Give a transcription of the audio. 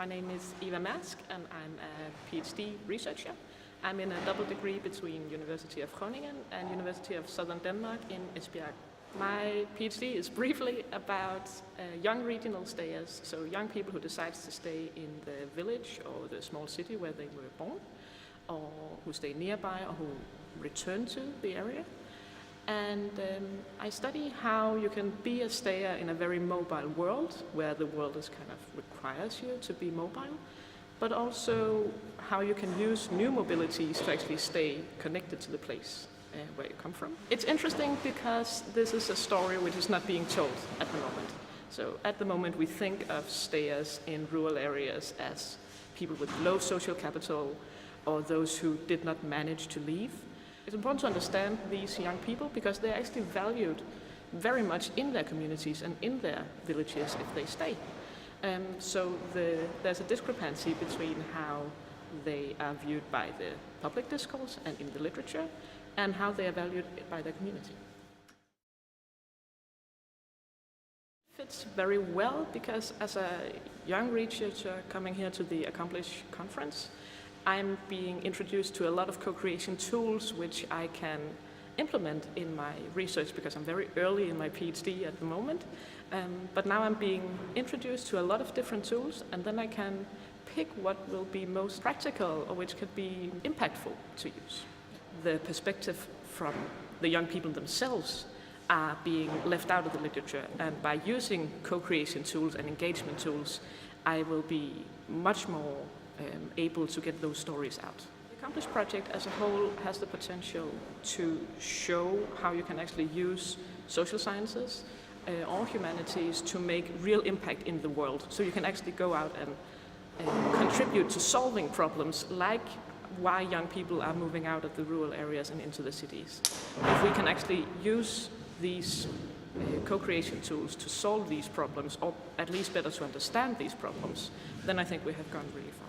My name is Eva Maersk and I'm a PhD researcher. I'm in a double degree between University of Groningen and University of Southern Denmark in Esbjerg. My PhD is briefly about young regional stayers, so young people who decide to stay in the village or the small city where they were born, or who stay nearby or who return to the area. And I study how you can be a stayer in a very mobile world, where the world is kind of requires you to be mobile, but also how you can use new mobilities to actually stay connected to the place where you come from. It's interesting because this is a story which is not being told at the moment. So at the moment we think of stayers in rural areas as people with low social capital or those who did not manage to leave. It's important to understand these young people because they're actually valued very much in their communities and in their villages if they stay. So there's a discrepancy between how they are viewed by the public discourse and in the literature and how they are valued by their community. Fits very well because as a young researcher coming here to the ACCOMPLISH conference, I'm being introduced to a lot of co-creation tools which I can implement in my research because I'm very early in my PhD at the moment. But now I'm being introduced to a lot of different tools, and then I can pick what will be most practical or which could be impactful to use. The perspective from the young people themselves are being left out of the literature, and by using co-creation tools and engagement tools, I will be much more able to get those stories out. The ACCOMPLISH project as a whole has the potential to show how you can actually use social sciences or humanities to make real impact in the world. So you can actually go out and contribute to solving problems like why young people are moving out of the rural areas and into the cities. If we can actually use these co-creation tools to solve these problems, or at least better to understand these problems, then I think we have gone really far.